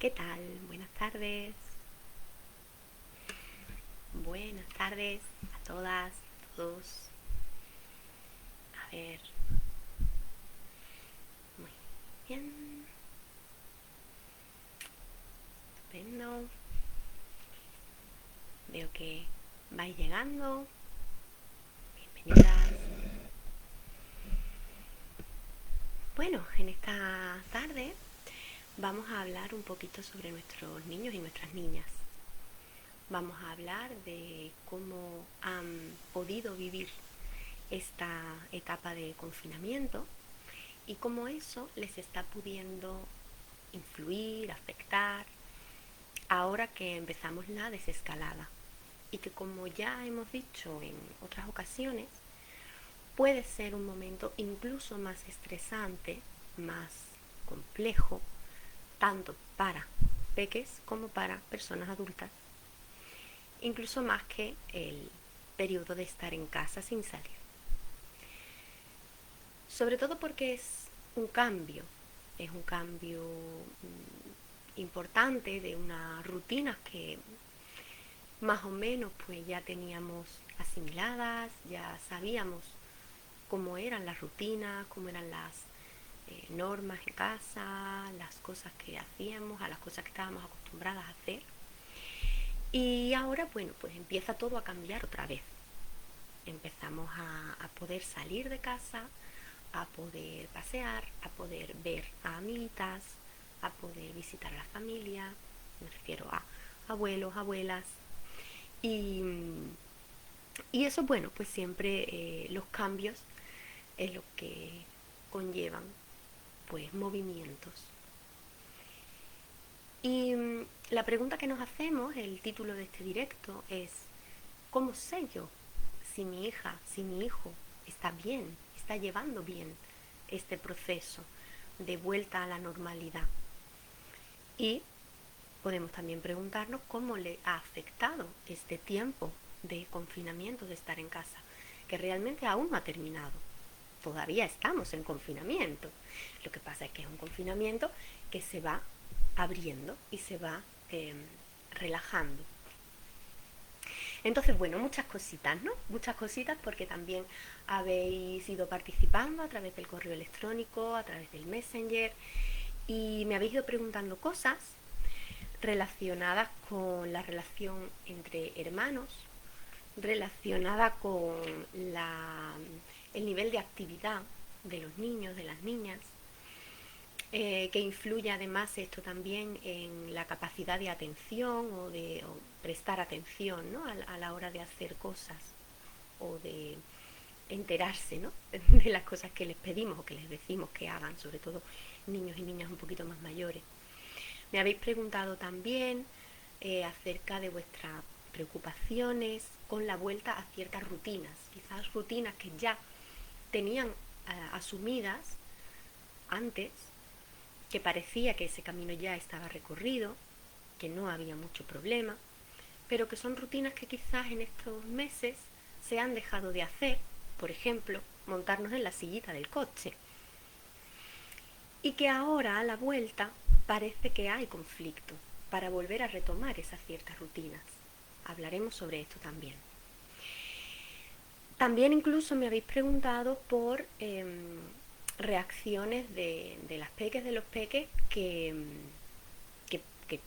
¿Qué tal? Buenas tardes. Buenas tardes a todas, a todos. A ver, muy bien. Estupendo. Veo que vais llegando. Bienvenidas. Bueno, en esta tarde vamos a hablar un poquito sobre nuestros niños y nuestras niñas. Vamos a hablar de cómo han podido vivir esta etapa de confinamiento y cómo eso les está pudiendo influir, afectar, ahora que empezamos la desescalada. Y que, como ya hemos dicho en otras ocasiones, puede ser un momento incluso más estresante, más complejo, tanto para peques como para personas adultas, incluso más que el periodo de estar en casa sin salir. Sobre todo porque es un cambio importante de unas rutinas que más o menos pues ya teníamos asimiladas, ya sabíamos cómo eran las rutinas, cómo eran las normas en casa, las cosas que hacíamos, a las cosas que estábamos acostumbradas a hacer. Y ahora, bueno, pues empieza todo a cambiar otra vez. Empezamos a poder salir de casa, a poder pasear, a poder ver a amiguitas, a poder visitar a la familia, me refiero a abuelos, abuelas. Y, y eso, bueno, pues siempre los cambios es lo que conllevan pues movimientos. Y la pregunta que nos hacemos, el título de este directo es: ¿cómo sé yo si mi hija, si mi hijo está bien, está llevando bien este proceso de vuelta a la normalidad? Y podemos también preguntarnos cómo le ha afectado este tiempo de confinamiento, de estar en casa, que realmente aún no ha terminado. Todavía estamos en confinamiento. Lo que pasa es que es un confinamiento que se va abriendo y se va relajando. Entonces, bueno, muchas cositas, ¿no? Muchas cositas, porque también habéis ido participando a través del correo electrónico, a través del Messenger, y me habéis ido preguntando cosas relacionadas con la relación entre hermanos, relacionada con el nivel de actividad de los niños, de las niñas, que influye además esto también en la capacidad de atención o de prestar atención, ¿no? a la hora de hacer cosas o de enterarse, ¿no? de las cosas que les pedimos o que les decimos que hagan, sobre todo niños y niñas un poquito más mayores. Me habéis preguntado también acerca de vuestras preocupaciones con la vuelta a ciertas rutinas, quizás rutinas que ya tenían asumidas antes, que parecía que ese camino ya estaba recorrido, que no había mucho problema, pero que son rutinas que quizás en estos meses se han dejado de hacer. Por ejemplo, montarnos en la sillita del coche, y que ahora a la vuelta parece que hay conflicto para volver a retomar esas ciertas rutinas. Hablaremos sobre esto también. También incluso me habéis preguntado por reacciones de las peques, de los peques, que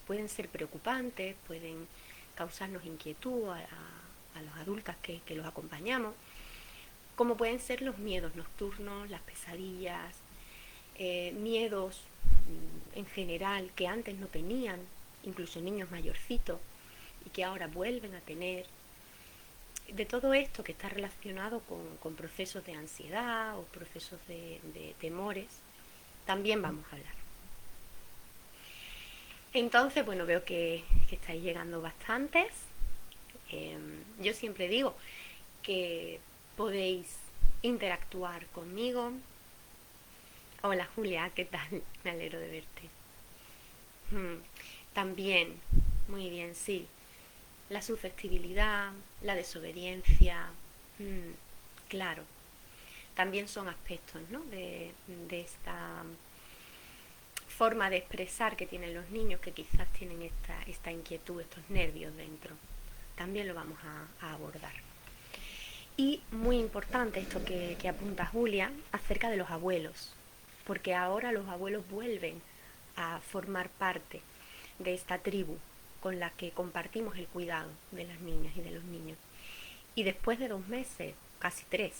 pueden ser preocupantes, pueden causarnos inquietud a los adultos que los acompañamos, como pueden ser los miedos nocturnos, las pesadillas, miedos en general que antes no tenían, incluso niños mayorcitos, y que ahora vuelven a tener. De todo esto que está relacionado con procesos de ansiedad o procesos de temores, también vamos a hablar. Entonces, bueno, veo que estáis llegando bastantes. Yo siempre digo que podéis interactuar conmigo. Hola Julia, ¿qué tal? Me alegro de verte. También, muy bien, sí. La susceptibilidad, la desobediencia, claro. También son aspectos, ¿no? de esta forma de expresar que tienen los niños que quizás tienen esta inquietud, estos nervios dentro. También lo vamos a abordar. Y muy importante esto que apunta Julia acerca de los abuelos, porque ahora los abuelos vuelven a formar parte de esta tribu con la que compartimos el cuidado de las niñas y de los niños. Y después de 2 meses, casi 3,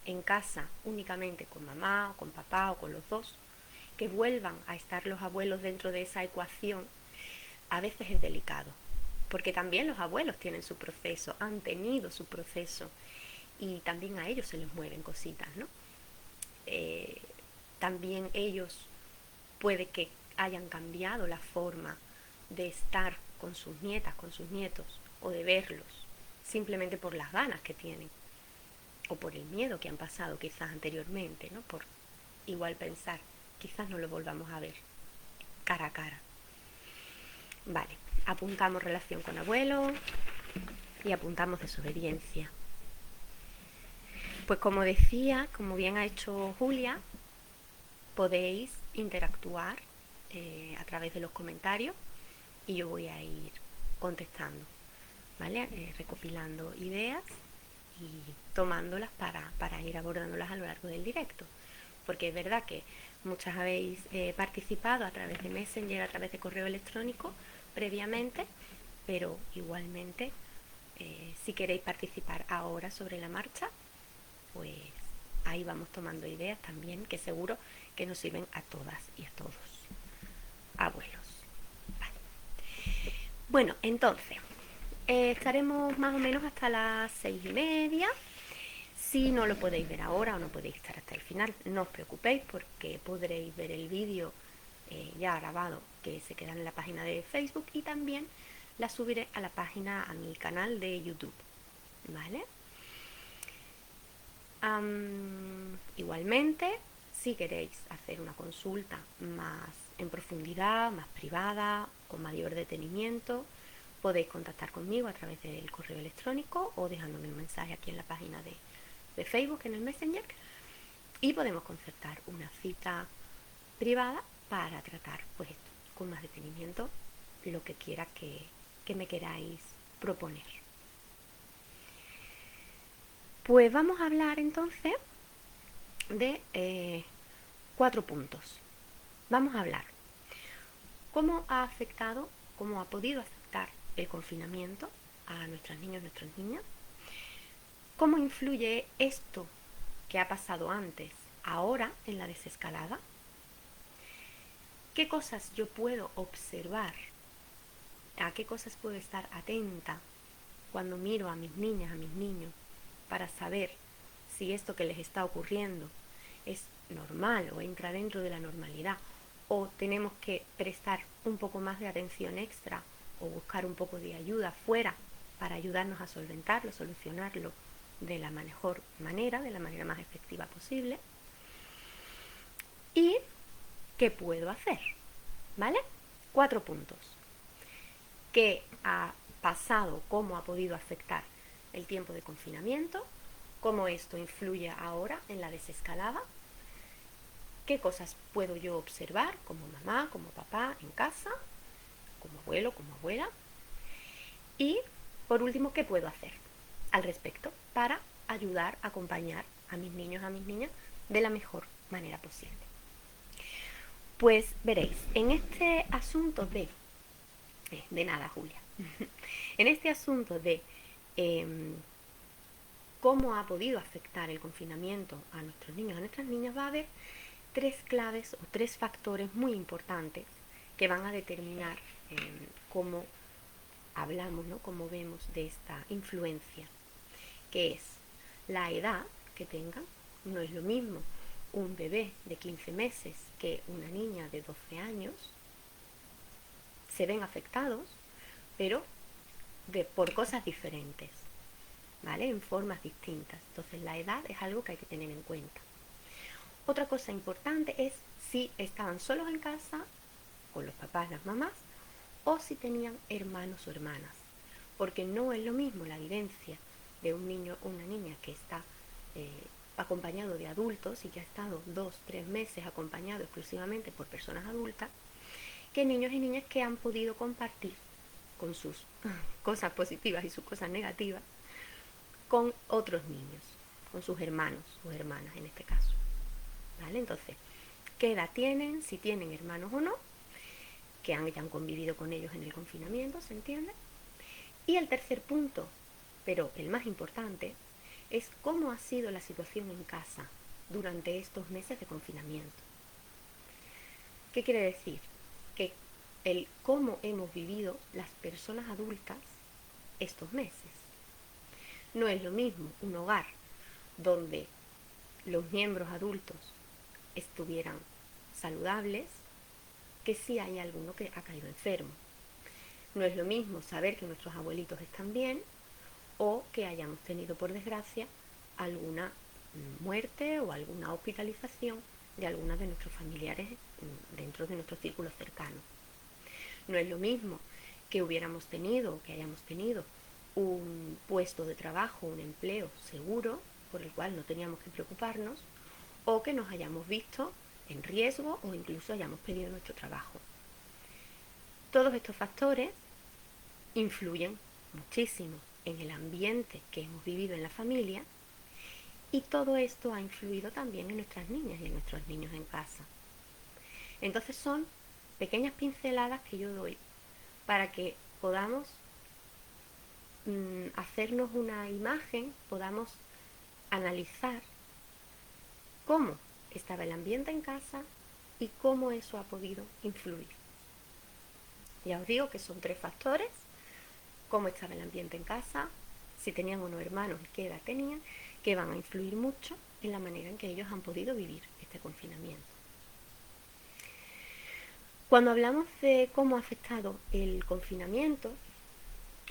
en casa únicamente con mamá o con papá o con los dos, que vuelvan a estar los abuelos dentro de esa ecuación, a veces es delicado, porque también los abuelos tienen su proceso, han tenido su proceso, y también a ellos se les mueven cositas, ¿no? También ellos puede que hayan cambiado la forma de estar con sus nietas, con sus nietos, o de verlos, simplemente por las ganas que tienen, o por el miedo que han pasado quizás anteriormente, ¿no? Por igual pensar, quizás no lo volvamos a ver cara a cara. Vale, apuntamos relación con abuelo y apuntamos desobediencia. Pues como decía, como bien ha hecho Julia, podéis interactuar a través de los comentarios y yo voy a ir contestando, ¿vale? Recopilando ideas y tomándolas para ir abordándolas a lo largo del directo. Porque es verdad que muchas habéis participado a través de Messenger, a través de correo electrónico previamente, pero igualmente si queréis participar ahora sobre la marcha, pues ahí vamos tomando ideas también que seguro que nos sirven a todas y a todos. Abuelos. Vale. Bueno, entonces, estaremos más o menos hasta las 6:30. Si no lo podéis ver ahora o no podéis estar hasta el final, no os preocupéis porque podréis ver el vídeo ya grabado que se queda en la página de Facebook y también la subiré a la página, a mi canal de YouTube, ¿vale? Igualmente, si queréis hacer una consulta más en profundidad, más privada, con mayor detenimiento, podéis contactar conmigo a través del correo electrónico o dejándome un mensaje aquí en la página de Facebook, en el Messenger, y podemos concertar una cita privada para tratar pues con más detenimiento lo que quiera que me queráis proponer. Pues vamos a hablar entonces de 4 puntos. Vamos a hablar cómo ha afectado, cómo ha podido afectar el confinamiento a nuestros niños, nuestras niñas, cómo influye esto que ha pasado antes, ahora en la desescalada, qué cosas yo puedo observar, a qué cosas puedo estar atenta cuando miro a mis niñas, a mis niños, para saber si esto que les está ocurriendo es normal o entra dentro de la normalidad, o tenemos que prestar un poco más de atención extra o buscar un poco de ayuda fuera para ayudarnos a solventarlo, solucionarlo de la mejor manera, de la manera más efectiva posible. ¿Y qué puedo hacer? ¿Vale? 4 puntos. ¿Qué ha pasado? ¿Cómo ha podido afectar el tiempo de confinamiento? ¿Cómo esto influye ahora en la desescalada? ¿Qué cosas puedo yo observar como mamá, como papá en casa, como abuelo, como abuela? Y por último, ¿qué puedo hacer al respecto para ayudar, acompañar a mis niños, a mis niñas de la mejor manera posible? Pues veréis, en este asunto de nada, Julia, en este asunto de cómo ha podido afectar el confinamiento a nuestros niños, a nuestras niñas, va a haber 3 claves o 3 factores muy importantes que van a determinar cómo hablamos, ¿no? Cómo vemos de esta influencia, que es la edad que tengan. No es lo mismo un bebé de 15 meses que una niña de 12 años. Se ven afectados, pero por cosas diferentes, ¿vale? En formas distintas. Entonces la edad es algo que hay que tener en cuenta. Otra cosa importante es si estaban solos en casa, con los papás, las mamás, o si tenían hermanos o hermanas. Porque no es lo mismo la vivencia de un niño o una niña que está acompañado de adultos y que ha estado 2-3 meses acompañado exclusivamente por personas adultas, que niños y niñas que han podido compartir con sus cosas positivas y sus cosas negativas con otros niños, con sus hermanos o hermanas en este caso. ¿Vale? Entonces, ¿qué edad tienen? Si tienen hermanos o no, que hayan convivido con ellos en el confinamiento, ¿se entiende? Y el tercer punto, pero el más importante, es cómo ha sido la situación en casa durante estos meses de confinamiento. ¿Qué quiere decir? Que el cómo hemos vivido las personas adultas estos meses. No es lo mismo un hogar donde los miembros adultos estuvieran saludables que si hay alguno que ha caído enfermo. No es lo mismo saber que nuestros abuelitos están bien o que hayamos tenido, por desgracia, alguna muerte o alguna hospitalización de algunos de nuestros familiares dentro de nuestro círculo cercano. No es lo mismo que hubiéramos tenido, que hayamos tenido un puesto de trabajo, un empleo seguro, por el cual no teníamos que preocuparnos, o que nos hayamos visto en riesgo o incluso hayamos perdido nuestro trabajo. Todos estos factores influyen muchísimo en el ambiente que hemos vivido en la familia y todo esto ha influido también en nuestras niñas y en nuestros niños en casa. Entonces son pequeñas pinceladas que yo doy para que podamos hacernos una imagen, podamos analizar cómo estaba el ambiente en casa y cómo eso ha podido influir. Ya os digo que son 3 factores: cómo estaba el ambiente en casa, si tenían o no hermanos y qué edad tenían, que van a influir mucho en la manera en que ellos han podido vivir este confinamiento. Cuando hablamos de cómo ha afectado el confinamiento,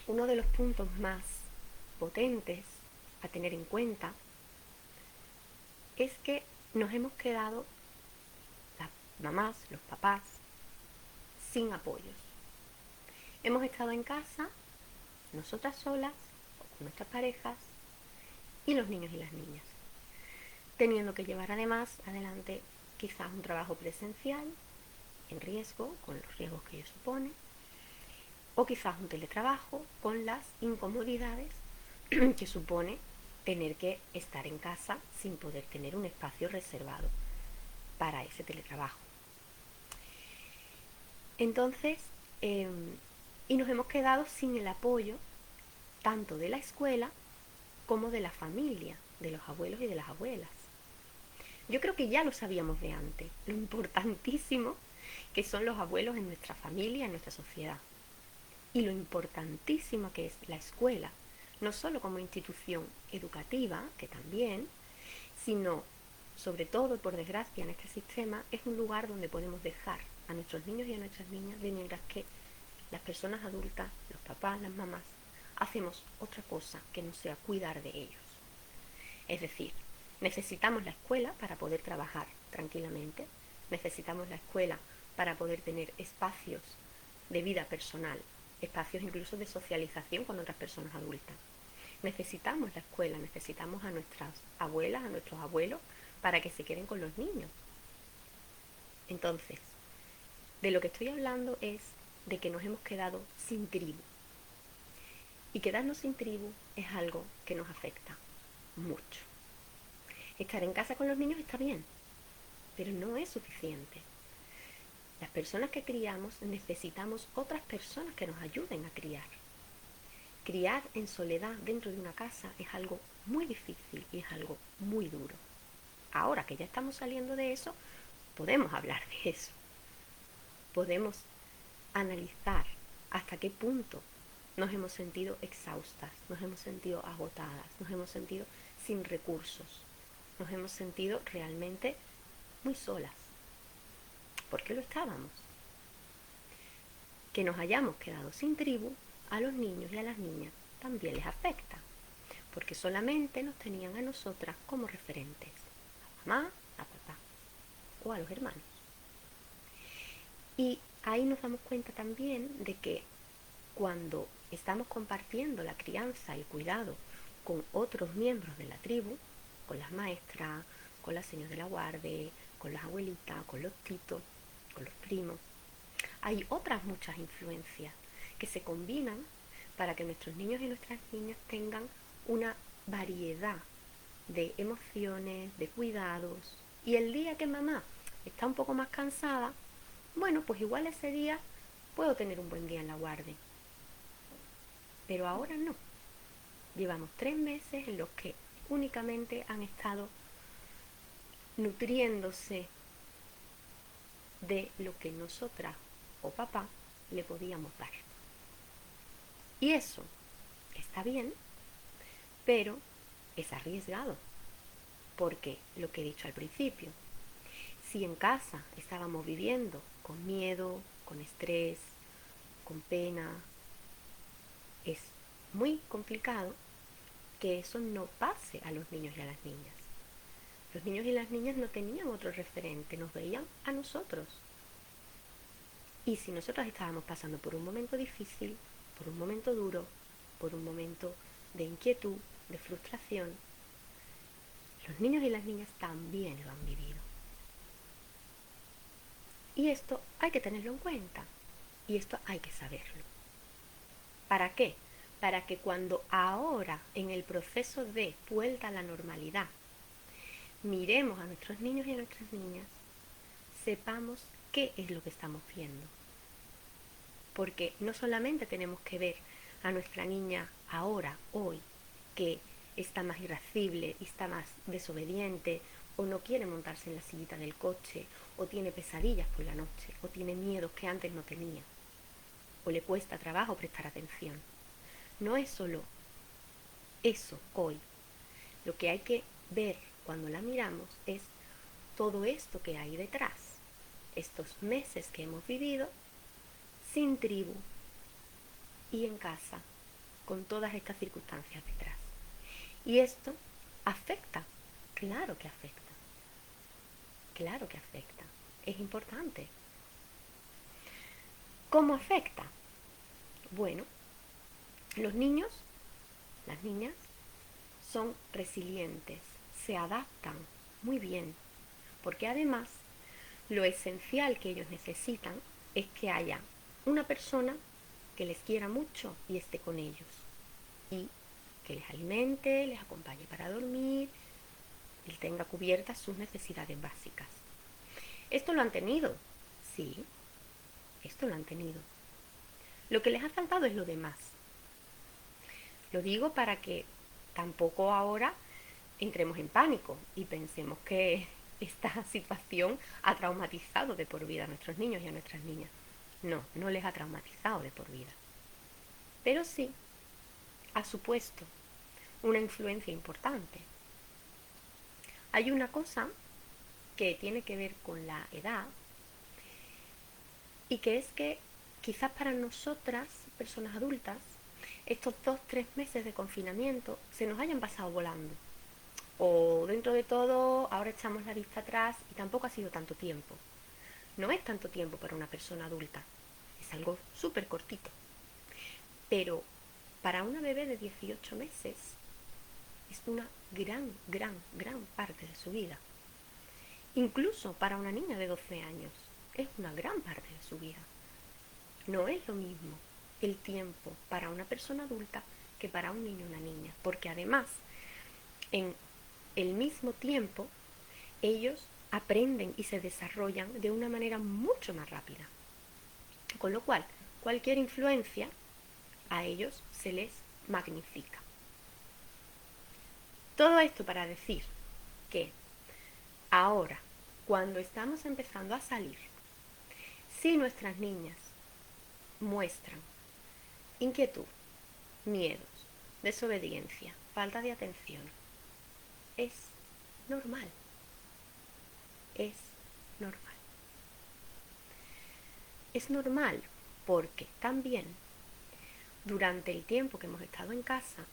uno de los puntos más potentes a tener en cuenta es que nos hemos quedado, las mamás, los papás, sin apoyos. Hemos estado en casa, nosotras solas, con nuestras parejas y los niños y las niñas, teniendo que llevar además adelante quizás un trabajo presencial en riesgo, con los riesgos que ello supone, o quizás un teletrabajo con las incomodidades que supone tener que estar en casa sin poder tener un espacio reservado para ese teletrabajo. Entonces, y nos hemos quedado sin el apoyo tanto de la escuela como de la familia, de los abuelos y de las abuelas. Yo creo que ya lo sabíamos de antes, lo importantísimo que son los abuelos en nuestra familia, en nuestra sociedad, y lo importantísima que es la escuela, no solo como institución educativa, que también, sino, sobre todo, por desgracia, en este sistema, es un lugar donde podemos dejar a nuestros niños y a nuestras niñas, de mientras que las personas adultas, los papás, las mamás, hacemos otra cosa que no sea cuidar de ellos. Es decir, necesitamos la escuela para poder trabajar tranquilamente, necesitamos la escuela para poder tener espacios de vida personal, espacios incluso de socialización con otras personas adultas. Necesitamos la escuela, necesitamos a nuestras abuelas, a nuestros abuelos, para que se queden con los niños. Entonces, de lo que estoy hablando es de que nos hemos quedado sin tribu. Y quedarnos sin tribu es algo que nos afecta mucho. Estar en casa con los niños está bien, pero no es suficiente. Las personas que criamos necesitamos otras personas que nos ayuden a criar. Criar en soledad dentro de una casa es algo muy difícil y es algo muy duro. Ahora que ya estamos saliendo de eso, podemos hablar de eso. Podemos analizar hasta qué punto nos hemos sentido exhaustas, nos hemos sentido agotadas, nos hemos sentido sin recursos, nos hemos sentido realmente muy solas. ¿Por qué lo estábamos? Que nos hayamos quedado sin tribu, a los niños y a las niñas también les afecta, porque solamente nos tenían a nosotras como referentes, a mamá, a papá o a los hermanos. Y ahí nos damos cuenta también de que cuando estamos compartiendo la crianza y el cuidado con otros miembros de la tribu, con las maestras, con las señoras de la guardia, con las abuelitas, con los titos, con los primos, hay otras muchas influencias que se combinan para que nuestros niños y nuestras niñas tengan una variedad de emociones, de cuidados. Y el día que mamá está un poco más cansada, bueno, pues igual ese día puedo tener un buen día en la guardia. Pero ahora no. Llevamos 3 meses en los que únicamente han estado nutriéndose de lo que nosotras o papá le podíamos dar. Y eso está bien, pero es arriesgado, porque lo que he dicho al principio, si en casa estábamos viviendo con miedo, con estrés, con pena, es muy complicado que eso no pase a los niños y a las niñas. Los niños y las niñas no tenían otro referente, nos veían a nosotros. Y si nosotros estábamos pasando por un momento difícil, por un momento duro, por un momento de inquietud, de frustración, los niños y las niñas también lo han vivido. Y esto hay que tenerlo en cuenta. Y esto hay que saberlo. ¿Para qué? Para que cuando ahora, en el proceso de vuelta a la normalidad, miremos a nuestros niños y a nuestras niñas, sepamos qué es lo que estamos viendo. Porque no solamente tenemos que ver a nuestra niña ahora, hoy, que está más irascible, está más desobediente, o no quiere montarse en la sillita del coche, o tiene pesadillas por la noche, o tiene miedos que antes no tenía, o le cuesta trabajo prestar atención. No es solo eso hoy. Lo que hay que ver cuando la miramos es todo esto que hay detrás, estos meses que hemos vivido sin tribu y en casa, con todas estas circunstancias detrás. Y esto afecta, claro que afecta, claro que afecta, es importante. ¿Cómo afecta? Bueno, los niños, las niñas, son resilientes, se adaptan muy bien, porque además lo esencial que ellos necesitan es que haya una persona que les quiera mucho y esté con ellos, y que les alimente, les acompañe para dormir y tenga cubiertas sus necesidades básicas. ¿Esto lo han tenido? Sí, esto lo han tenido. Lo que les ha faltado es lo demás. Lo digo para que tampoco ahora entremos en pánico y pensemos que esta situación ha traumatizado de por vida a nuestros niños y a nuestras niñas. No, no les ha traumatizado de por vida. Pero sí ha supuesto una influencia importante. Hay una cosa que tiene que ver con la edad y que es que quizás para nosotras, personas adultas, estos 2-3 meses de confinamiento se nos hayan pasado volando. O dentro de todo, ahora echamos la vista atrás y tampoco ha sido tanto tiempo. No es tanto tiempo para una persona adulta, es algo súper cortito. Pero para una bebé de 18 meses es una gran parte de su vida. Incluso para una niña de 12 años es una gran parte de su vida. No es lo mismo el tiempo para una persona adulta que para un niño o una niña, porque además en el mismo tiempo ellos aprenden y se desarrollan de una manera mucho más rápida. Con lo cual, cualquier influencia a ellos se les magnifica. Todo esto para decir que ahora, cuando estamos empezando a salir, si nuestras niñas muestran inquietud, miedos, desobediencia, falta de atención, es normal. Es normal. Es normal porque también durante el tiempo que hemos estado en casa,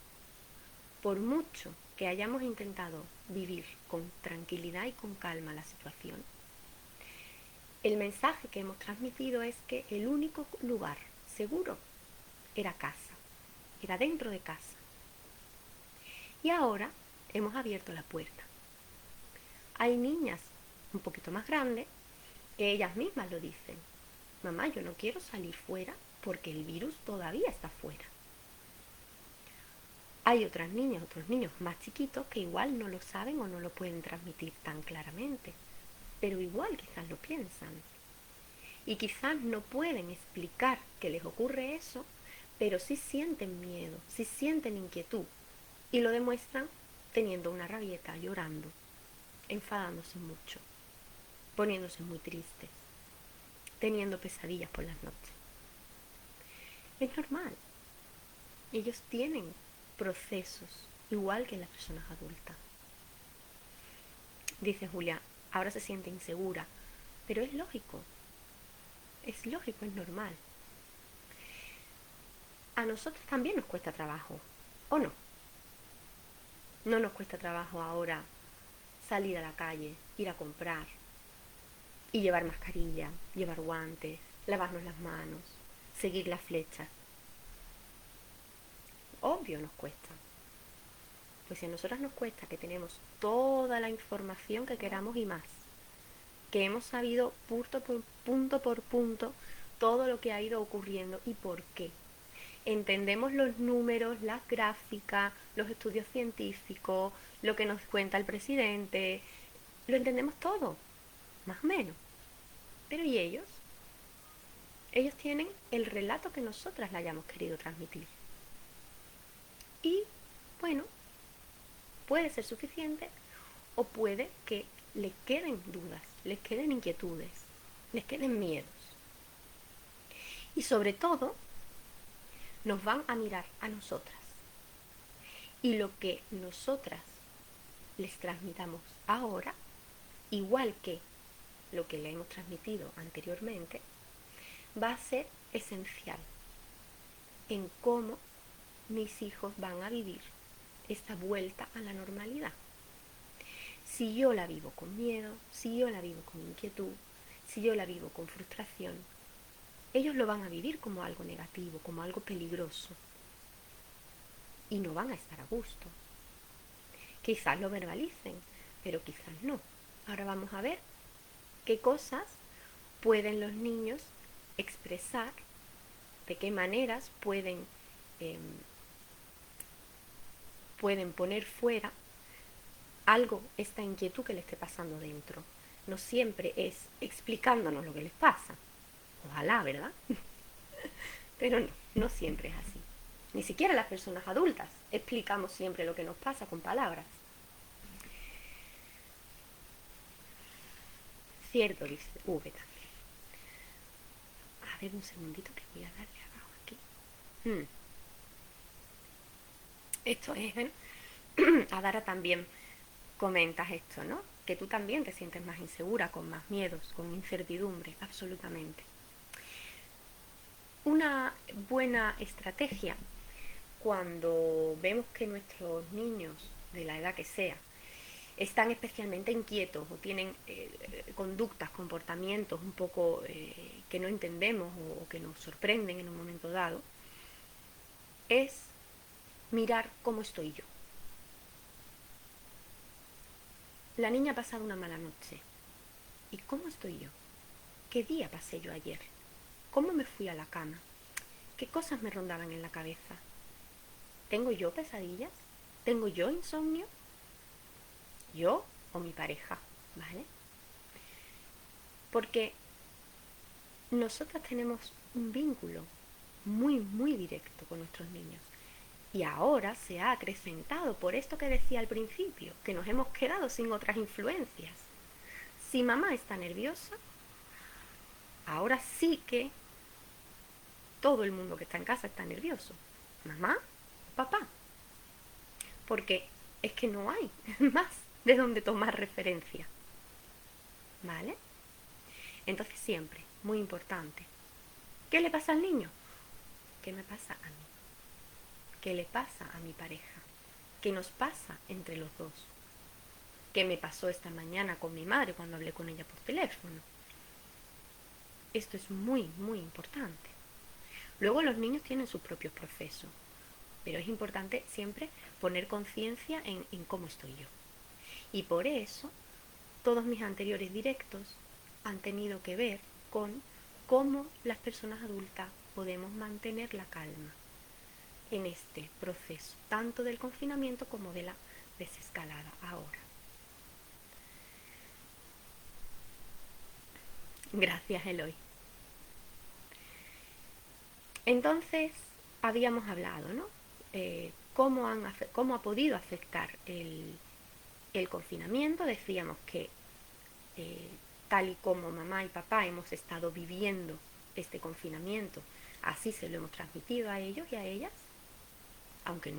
por mucho que hayamos intentado vivir con tranquilidad y con calma la situación, el mensaje que hemos transmitido es que el único lugar seguro era casa, era dentro de casa. Y ahora hemos abierto la puerta. Hay niñas un poquito más grandes que ellas mismas lo dicen. Mamá, yo no quiero salir fuera porque el virus todavía está fuera. Hay otras niñas, otros niños más chiquitos que igual no lo saben o no lo pueden transmitir tan claramente, pero igual quizás lo piensan. Y quizás no pueden explicar que les ocurre eso, pero sí sienten miedo, sí sienten inquietud y lo demuestran teniendo una rabieta, llorando, enfadándose mucho, poniéndose muy tristes, teniendo pesadillas por las noches. Es normal. Ellos tienen procesos igual que las personas adultas. Dice Julia, ahora se siente insegura, pero es lógico, es normal. A nosotros también nos cuesta trabajo, ¿o no? No nos cuesta trabajo ahora salir a la calle, ir a comprar y llevar mascarilla, llevar guantes, lavarnos las manos, seguir las flechas. Obvio nos cuesta. Pues si a nosotras nos cuesta, que tenemos toda la información que queramos y más, que hemos sabido punto por punto todo lo que ha ido ocurriendo y por qué. Entendemos los números, las gráficas, los estudios científicos, lo que nos cuenta el presidente, lo entendemos todo, más o menos. Pero ¿y ellos? Ellos tienen el relato que nosotras le hayamos querido transmitir. Y, bueno, puede ser suficiente o puede que les queden dudas, les queden inquietudes, les queden miedos. Y sobre todo, nos van a mirar a nosotras. Y lo que nosotras les transmitamos ahora, igual que lo que le hemos transmitido anteriormente, va a ser esencial en cómo mis hijos van a vivir esta vuelta a la normalidad. Si yo la vivo con miedo, si yo la vivo con inquietud, si yo la vivo con frustración, ellos lo van a vivir como algo negativo, como algo peligroso. Y no van a estar a gusto. Quizás lo verbalicen, pero quizás no. Ahora vamos a ver qué cosas pueden los niños expresar, de qué maneras pueden poner fuera algo, esta inquietud que le esté pasando dentro. No siempre es explicándonos lo que les pasa. Ojalá, ¿verdad? Pero no, no siempre es así. Ni siquiera las personas adultas explicamos siempre lo que nos pasa con palabras. Cierto, dice V también. A ver, un segundito que voy a darle abajo aquí. Esto es, ¿eh? Adara también comentas esto, ¿no? Que tú también te sientes más insegura, con más miedos, con incertidumbre, absolutamente. Una buena estrategia cuando vemos que nuestros niños, de la edad que sea, están especialmente inquietos o tienen conductas, comportamientos un poco que no entendemos o que nos sorprenden en un momento dado, es mirar cómo estoy yo. La niña ha pasado una mala noche. ¿Y cómo estoy yo? ¿Qué día pasé yo ayer? ¿Cómo me fui a la cama? ¿Qué cosas me rondaban en la cabeza? ¿Tengo yo pesadillas? ¿Tengo yo insomnio? ¿Yo o mi pareja? ¿Vale? Porque nosotras tenemos un vínculo muy, muy directo con nuestros niños. Y ahora se ha acrecentado por esto que decía al principio, que nos hemos quedado sin otras influencias. Si mamá está nerviosa, ahora sí que todo el mundo que está en casa está nervioso. Mamá, papá. Porque es que no hay más de donde tomar referencia. ¿Vale? Entonces siempre, muy importante. ¿Qué le pasa al niño? ¿Qué me pasa a mí? ¿Qué le pasa a mi pareja? ¿Qué nos pasa entre los dos? ¿Qué me pasó esta mañana con mi madre cuando hablé con ella por teléfono? Esto es muy, muy importante. Luego los niños tienen sus propios procesos, pero es importante siempre poner conciencia en cómo estoy yo. Y por eso todos mis anteriores directos han tenido que ver con cómo las personas adultas podemos mantener la calma en este proceso, tanto del confinamiento como de la desescalada ahora. Gracias, Eloy. Entonces, habíamos hablado, ¿no? Cómo ha podido afectar el confinamiento. Decíamos que tal y como mamá y papá hemos estado viviendo este confinamiento, así se lo hemos transmitido a ellos y a ellas, aunque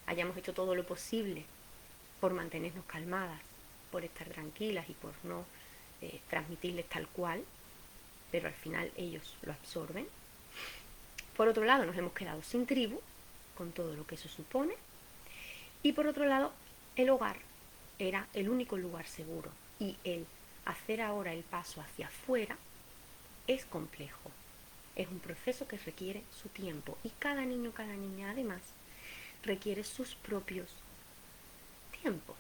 hayamos hecho todo lo posible por mantenernos calmadas, por estar tranquilas y por no transmitirles tal cual, pero al final ellos lo absorben. Por otro lado, nos hemos quedado sin tribu, con todo lo que eso supone, y por otro lado, el hogar era el único lugar seguro, y el hacer ahora el paso hacia afuera es complejo. Es un proceso que requiere su tiempo, y cada niño, cada niña además requiere sus propios tiempos,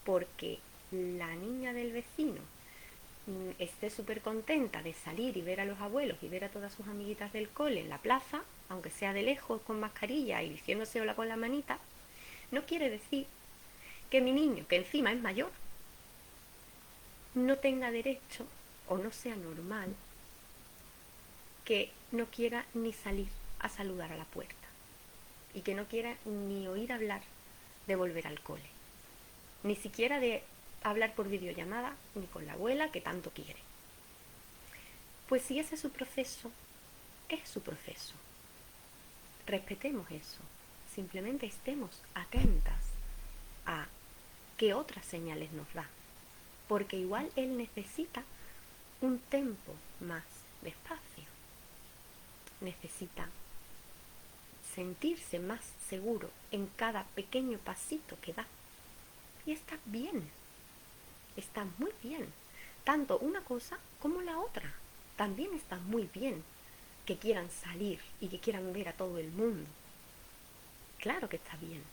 porque la niña del vecino esté súper contenta de salir y ver a los abuelos y ver a todas sus amiguitas del cole en la plaza, aunque sea de lejos con mascarilla y diciéndose hola con la manita, no quiere decir que mi niño, que encima es mayor, no tenga derecho o no sea normal que no quiera ni salir a saludar a la puerta y que no quiera ni oír hablar de volver al cole, ni siquiera de hablar por videollamada ni con la abuela que tanto quiere. Pues si ese es su proceso, es su proceso. Respetemos eso. Simplemente estemos atentas a qué otras señales nos da. Porque igual él necesita un tempo más despacio. Necesita sentirse más seguro en cada pequeño pasito que da. Y está bien. Está muy bien. Tanto una cosa como la otra. También está muy bien que quieran salir y que quieran ver a todo el mundo. Claro que está bien.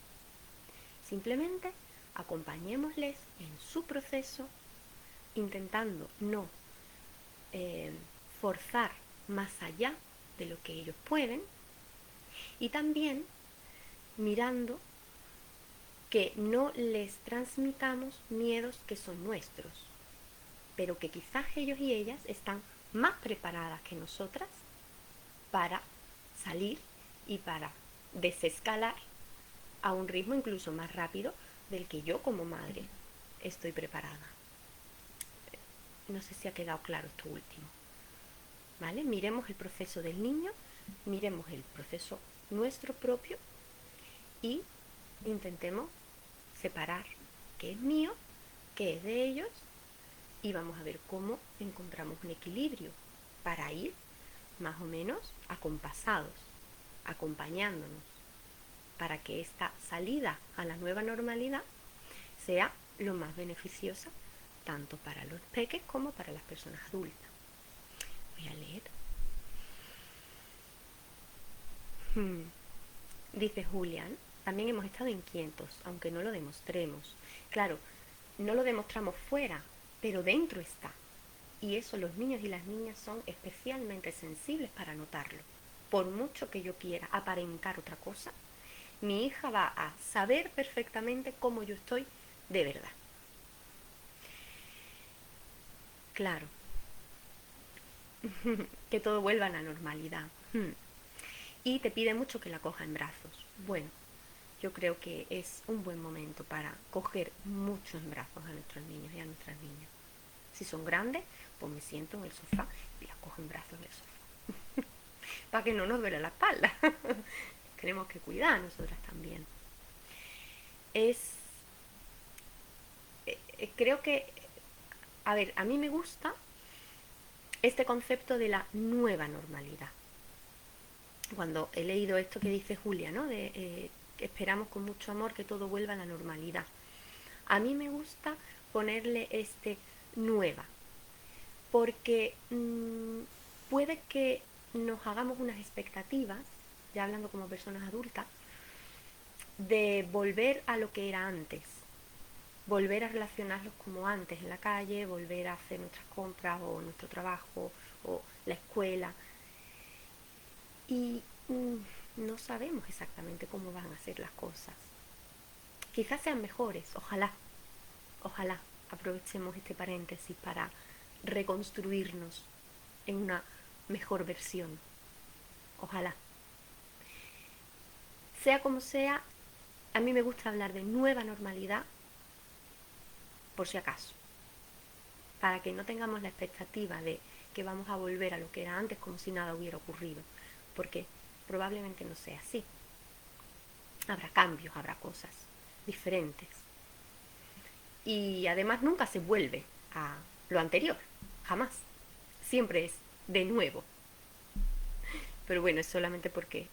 Simplemente acompañémosles en su proceso, intentando no forzar más allá de lo que ellos pueden, y también mirando que no les transmitamos miedos que son nuestros, pero que quizás ellos y ellas están más preparadas que nosotras para salir y para desescalar a un ritmo incluso más rápido del que yo como madre estoy preparada. No sé si ha quedado claro esto último. ¿Vale? Miremos el proceso del niño, miremos el proceso nuestro propio y intentemos separar qué es mío, qué es de ellos, y vamos a ver cómo encontramos un equilibrio para ir más o menos acompasados, acompañándonos, para que esta salida a la nueva normalidad sea lo más beneficiosa tanto para los peques como para las personas adultas. Voy a leer. Dice Julián, también hemos estado inquietos, aunque no lo demostremos. Claro, no lo demostramos fuera, pero dentro está. Y eso los niños y las niñas son especialmente sensibles para notarlo. Por mucho que yo quiera aparentar otra cosa, mi hija va a saber perfectamente cómo yo estoy de verdad. Claro, que todo vuelva a la normalidad. Y te pide mucho que la coja en brazos. Bueno, yo creo que es un buen momento para coger mucho en brazos a nuestros niños y a nuestras niñas. Si son grandes, pues me siento en el sofá y las cojo en brazos en el sofá. Para que no nos duele la espalda. Tenemos que cuidar a nosotras también. Creo que, a ver, a mí me gusta este concepto de la nueva normalidad. Cuando he leído esto que dice Julia, ¿no? Esperamos con mucho amor que todo vuelva a la normalidad. A mí me gusta ponerle nueva, porque puede que nos hagamos unas expectativas, ya hablando como personas adultas, de volver a lo que era antes. volver a relacionarlos como antes en la calle, volver a hacer nuestras compras o nuestro trabajo o la escuela. Y no sabemos exactamente cómo van a ser las cosas. Quizás sean mejores, ojalá aprovechemos este paréntesis para reconstruirnos en una mejor versión. Ojalá. Sea como sea, a mí me gusta hablar de nueva normalidad por si acaso, para que no tengamos la expectativa de que vamos a volver a lo que era antes como si nada hubiera ocurrido, porque probablemente no sea así. Habrá cambios, habrá cosas diferentes. Y además nunca se vuelve a lo anterior, jamás. Siempre es de nuevo. Pero bueno, es solamente porque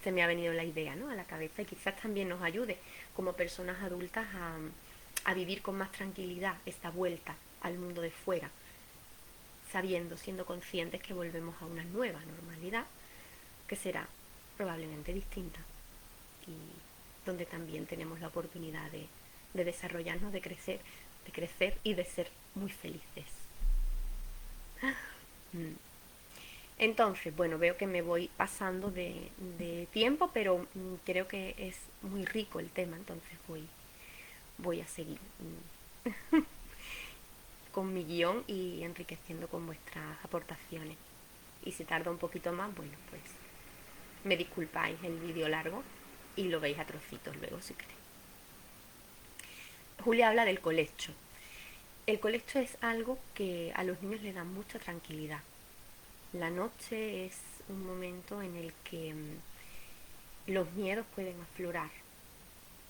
se me ha venido la idea, ¿no?, a la cabeza, y quizás también nos ayude como personas adultas a vivir con más tranquilidad esta vuelta al mundo de fuera, sabiendo, siendo conscientes que volvemos a una nueva normalidad que será probablemente distinta y donde también tenemos la oportunidad de desarrollarnos, de crecer y de ser muy felices. Entonces, bueno, veo que me voy pasando de tiempo, pero creo que es muy rico el tema, entonces voy a seguir con mi guión y enriqueciendo con vuestras aportaciones. Y si tarda un poquito más, bueno, pues me disculpáis el vídeo largo y lo veis a trocitos luego si queréis. Julia habla del colecho. El colecho es algo que a los niños les da mucha tranquilidad. La noche es un momento en el que los miedos pueden aflorar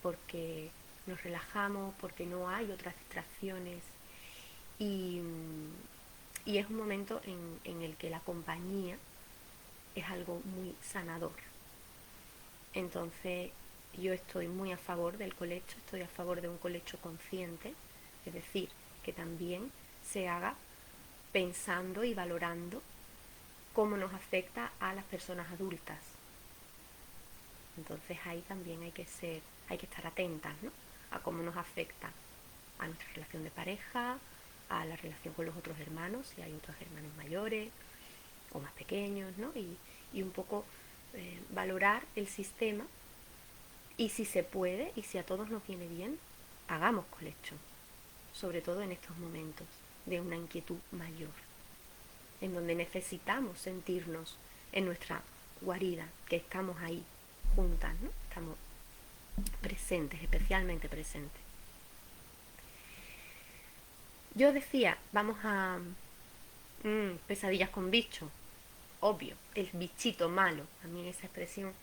porque nos relajamos, porque no hay otras distracciones y, y es un momento en el que la compañía es algo muy sanador. Entonces yo estoy muy a favor del colecho, estoy a favor de un colecho consciente, es decir, que también se haga pensando y valorando cómo nos afecta a las personas adultas. Entonces ahí también hay que estar atentas, ¿no?, a cómo nos afecta a nuestra relación de pareja, a la relación con los otros hermanos, si hay otros hermanos mayores o más pequeños, ¿no? Y un poco valorar el sistema y si se puede y si a todos nos viene bien, hagamos colecho, sobre todo en estos momentos de una inquietud mayor, en donde necesitamos sentirnos en nuestra guarida, que estamos ahí juntas, ¿no? Estamos presentes, especialmente presentes. Yo decía, vamos a pesadillas con bicho, obvio, el bichito malo. A mí esa expresión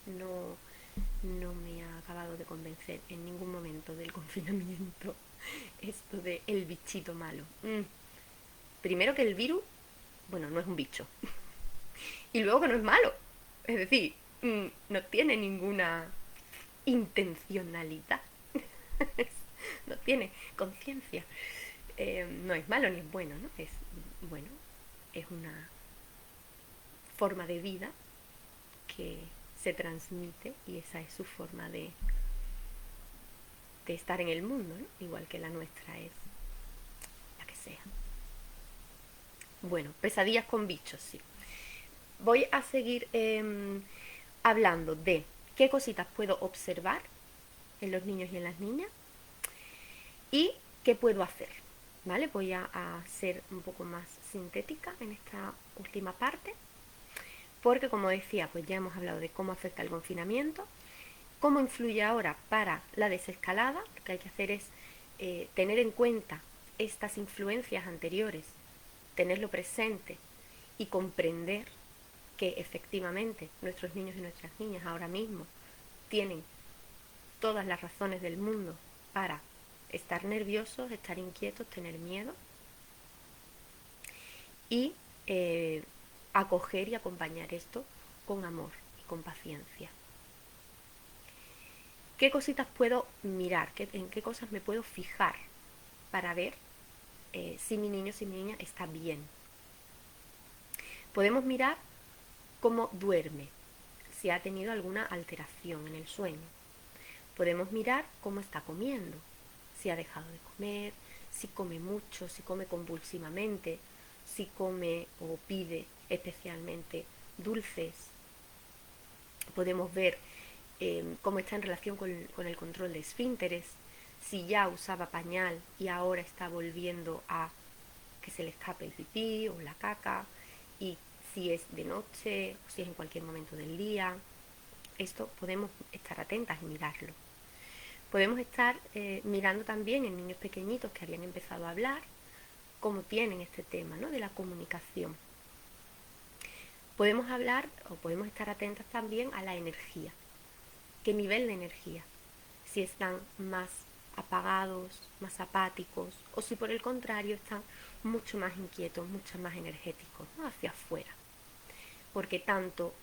no me ha acabado de convencer en ningún momento del confinamiento. Esto de el bichito malo. Primero que el virus, bueno, no es un bicho. Y luego que no es malo. Es decir, no tiene ninguna intencionalidad. No tiene conciencia. No es malo ni es bueno, ¿no? Es bueno, es una forma de vida que se transmite y esa es su forma de estar en el mundo, ¿no? Igual que la nuestra es la que sea. Bueno, pesadillas con bichos, sí. Voy a seguir hablando de qué cositas puedo observar en los niños y en las niñas y qué puedo hacer, ¿vale? Voy a ser un poco más sintética en esta última parte, porque como decía, pues ya hemos hablado de cómo afecta el confinamiento, cómo influye ahora para la desescalada. Lo que hay que hacer es tener en cuenta estas influencias anteriores, tenerlo presente y comprender que efectivamente nuestros niños y nuestras niñas ahora mismo tienen todas las razones del mundo para estar nerviosos, estar inquietos, tener miedo y acoger y acompañar esto con amor y con paciencia. ¿Qué cositas puedo mirar? ¿En qué cosas me puedo fijar para ver si mi niño, si mi niña está bien? Podemos mirar cómo duerme, si ha tenido alguna alteración en el sueño. Podemos mirar cómo está comiendo, si ha dejado de comer, si come mucho, si come convulsivamente, si come o pide especialmente dulces. Podemos ver cómo está en relación con el control de esfínteres, si ya usaba pañal y ahora está volviendo a que se le escape el pipí o la caca, y si es de noche o si es en cualquier momento del día. Esto podemos estar atentas y mirarlo. Podemos estar mirando también en niños pequeñitos que habían empezado a hablar, cómo tienen este tema, ¿no?, de la comunicación. Podemos hablar o podemos estar atentas también a la energía. ¿Qué nivel de energía? Si están más apagados, más apáticos, o si por el contrario están mucho más inquietos, mucho más energéticos, ¿no?, hacia afuera. Porque tanto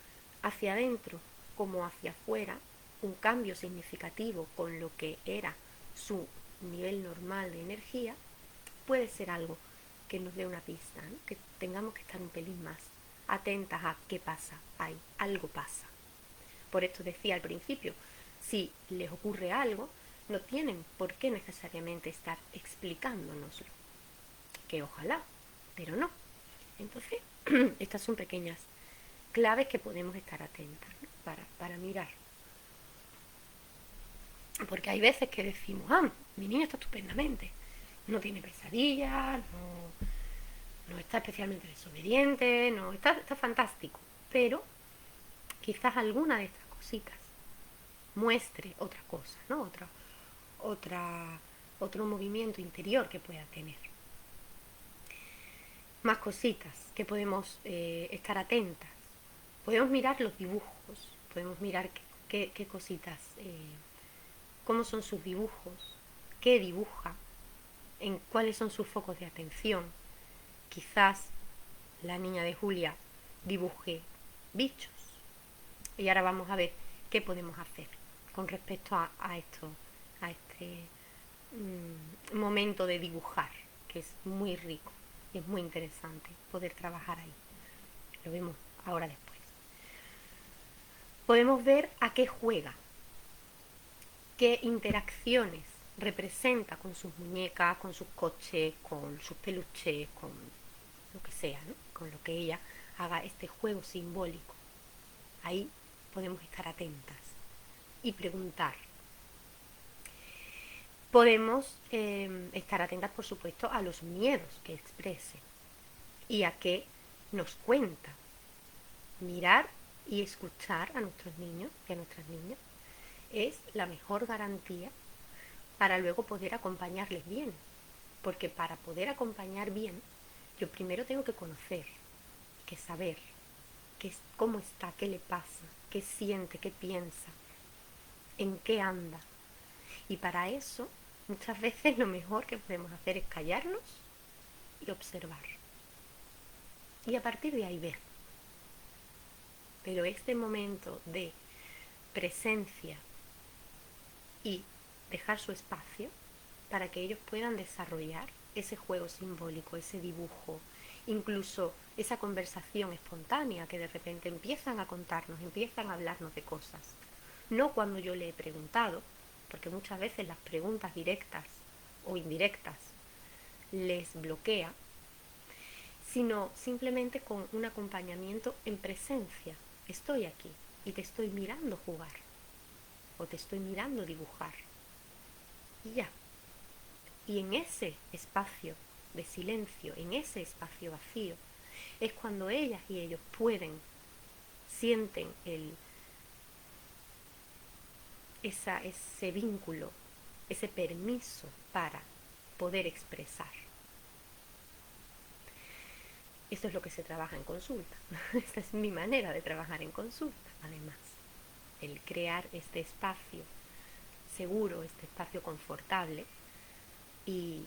hacia adentro como hacia afuera, un cambio significativo con lo que era su nivel normal de energía puede ser algo que nos dé una pista, ¿no?, que tengamos que estar un pelín más atentas a qué pasa ahí, algo pasa. Por esto decía al principio, si les ocurre algo, no tienen por qué necesariamente estar explicándonoslo, que ojalá, pero no. Entonces, estas son pequeñas claves que podemos estar atentas, ¿no?, para mirar. Porque hay veces que decimos, mi niño está estupendamente, no tiene pesadillas, no está especialmente desobediente, no está fantástico, pero quizás alguna de estas cositas muestre otra cosa, ¿no?, otro movimiento interior que pueda tener. Más cositas que podemos estar atentas. Podemos mirar los dibujos, podemos mirar qué cositas, cómo son sus dibujos, qué dibuja, en cuáles son sus focos de atención. Quizás la niña de Julia dibuje bichos. Y ahora vamos a ver qué podemos hacer con respecto a este momento de dibujar, que es muy rico y es muy interesante poder trabajar ahí. Lo vemos ahora después. Podemos ver a qué juega, qué interacciones representa con sus muñecas, con sus coches, con sus peluches, con lo que sea, ¿no?, con lo que ella haga este juego simbólico. Ahí podemos estar atentas y preguntar. Podemos estar atentas, por supuesto, a los miedos que exprese y a qué nos cuenta. Mirar y escuchar a nuestros niños y a nuestras niñas es la mejor garantía para luego poder acompañarles bien. Porque para poder acompañar bien, yo primero tengo que conocer, que saber cómo está, qué le pasa, qué siente, qué piensa, en qué anda. Y para eso, muchas veces lo mejor que podemos hacer es callarnos y observar. Y a partir de ahí ver. Pero este momento de presencia y dejar su espacio para que ellos puedan desarrollar ese juego simbólico, ese dibujo, incluso esa conversación espontánea que de repente empiezan a contarnos, empiezan a hablarnos de cosas. No cuando yo le he preguntado, porque muchas veces las preguntas directas o indirectas les bloquea, sino simplemente con un acompañamiento en presencia. Estoy aquí y te estoy mirando jugar o te estoy mirando dibujar. Y ya. Y en ese espacio de silencio, en ese espacio vacío, es cuando ellas y ellos sienten ese vínculo, ese permiso para poder expresar. Esto es lo que se trabaja en consulta. Esta es mi manera de trabajar en consulta, además. El crear este espacio seguro, este espacio confortable y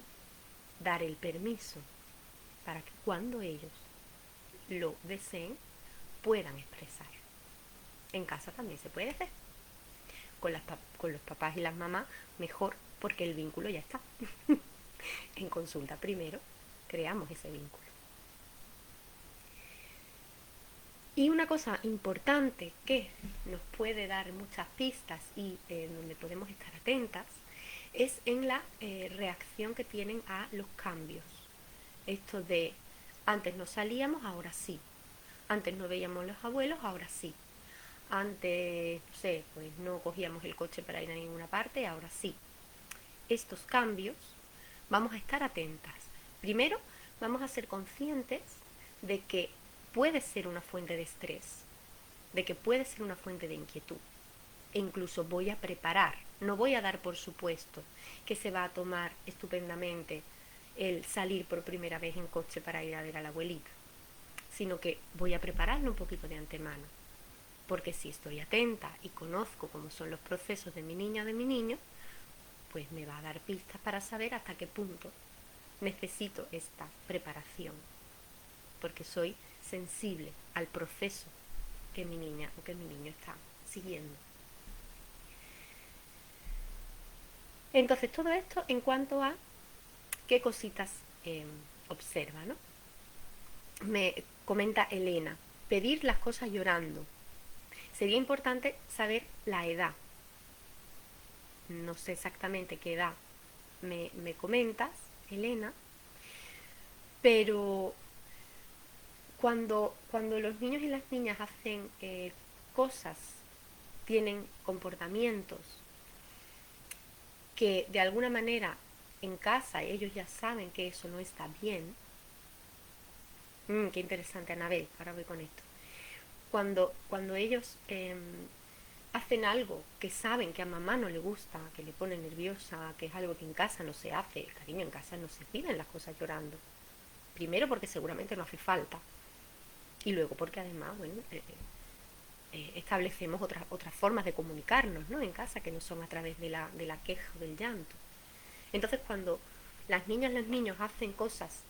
dar el permiso para que cuando ellos lo deseen puedan expresar. En casa también se puede hacer. Con los papás y las mamás mejor, porque el vínculo ya está. En consulta primero creamos ese vínculo. Y una cosa importante que nos puede dar muchas pistas y donde podemos estar atentas es en la reacción que tienen a los cambios. Esto de antes no salíamos, ahora sí. Antes no veíamos a los abuelos, ahora sí. Antes, no sé, pues no cogíamos el coche para ir a ninguna parte, ahora sí. Estos cambios vamos a estar atentas. Primero, vamos a ser conscientes de que puede ser una fuente de estrés, de que puede ser una fuente de inquietud. E incluso voy a preparar, no voy a dar por supuesto que se va a tomar estupendamente el salir por primera vez en coche para ir a ver a la abuelita, sino que voy a prepararlo un poquito de antemano. Porque si estoy atenta y conozco cómo son los procesos de mi niña o de mi niño, pues me va a dar pistas para saber hasta qué punto necesito esta preparación, porque soy sensible al proceso que mi niña o que mi niño está siguiendo. Entonces, todo esto en cuanto a qué cositas observa, ¿no? Me comenta Elena, pedir las cosas llorando. Sería importante saber la edad. No sé exactamente qué edad me comentas, Elena, pero cuando los niños y las niñas hacen cosas, tienen comportamientos que de alguna manera en casa ellos ya saben que eso no está bien. Qué interesante, Anabel, ahora voy con esto. Cuando ellos hacen algo que saben que a mamá no le gusta, que le pone nerviosa, que es algo que en casa no se hace, cariño, en casa no se piden las cosas llorando. Primero porque seguramente no hace falta. Y luego porque además, bueno, establecemos otras formas de comunicarnos, ¿no? En casa, que no son a través de la queja o del llanto. Entonces, cuando las niñas y los niños hacen cosas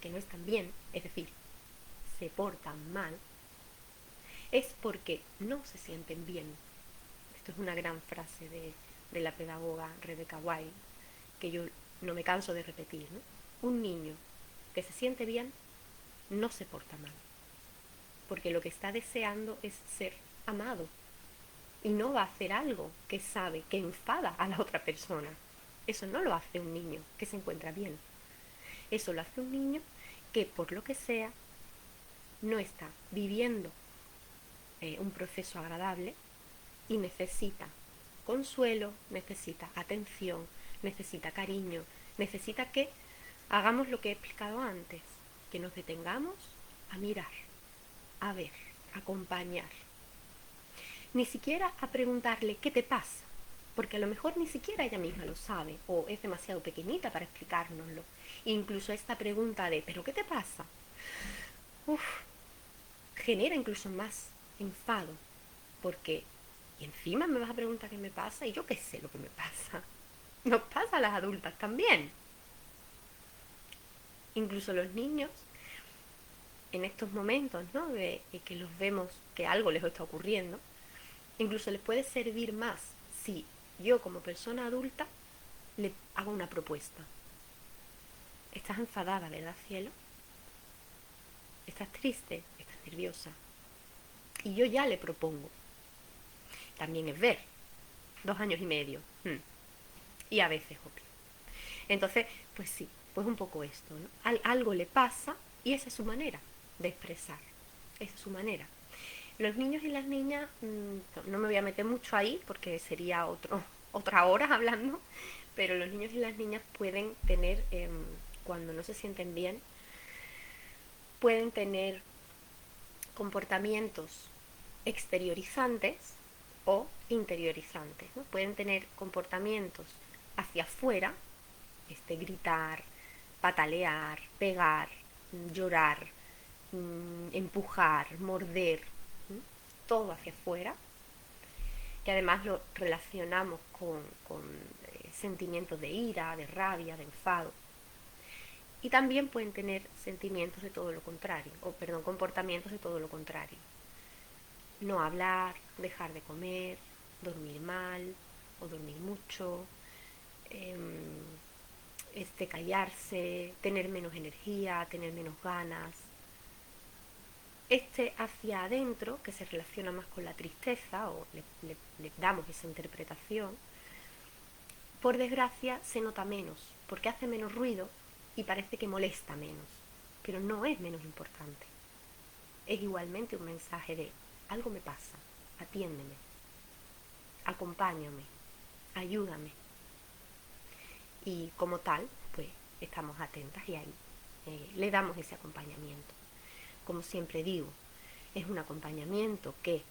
que no están bien, es decir, se portan mal, es porque no se sienten bien. Esto es una gran frase de la pedagoga Rebecca White, que yo no me canso de repetir, ¿no? Un niño que se siente bien no se porta mal, porque lo que está deseando es ser amado y no va a hacer algo que sabe que enfada a la otra persona. Eso no lo hace un niño que se encuentra bien. Eso lo hace un niño que por lo que sea no está viviendo un proceso agradable y necesita consuelo, necesita atención, necesita cariño, necesita que hagamos lo que he explicado antes, que nos detengamos a mirar, a ver, a acompañar. Ni siquiera a preguntarle qué te pasa, porque a lo mejor ni siquiera ella misma lo sabe o es demasiado pequeñita para explicárnoslo. Incluso esta pregunta de ¿pero qué te pasa? Genera incluso más enfado, porque y encima me vas a preguntar qué me pasa y yo qué sé lo que me pasa. Nos pasa a las adultas también. Incluso los niños, en estos momentos, ¿no? de que los vemos que algo les está ocurriendo, incluso les puede servir más si yo como persona adulta le hago una propuesta. Estás enfadada, ¿verdad, cielo? Estás triste, estás nerviosa. Y yo ya le propongo. También es ver. 2 años y medio. Y a veces, obvio. Entonces, pues sí, pues un poco esto, ¿no? Algo le pasa y esa es su manera de expresar. Esa es su manera. Los niños y las niñas, no me voy a meter mucho ahí porque sería otra hora hablando, pero los niños y las niñas pueden tener, cuando no se sienten bien, pueden tener comportamientos exteriorizantes o interiorizantes, ¿no? Pueden tener comportamientos hacia afuera, gritar, patalear, pegar, llorar, empujar, morder, todo hacia afuera, que además lo relacionamos con sentimientos de ira, de rabia, de enfado. Y también pueden tener sentimientos de todo lo contrario, comportamientos de todo lo contrario. No hablar, dejar de comer, dormir mal o dormir mucho, callarse, tener menos energía, tener menos ganas. Hacia adentro, que se relaciona más con la tristeza, o le damos esa interpretación, por desgracia, se nota menos, porque hace menos ruido y parece que molesta menos, pero no es menos importante. Es igualmente un mensaje de algo me pasa, atiéndeme, acompáñame, ayúdame. Y como tal, pues estamos atentas y ahí le damos ese acompañamiento. Como siempre digo, es un acompañamiento que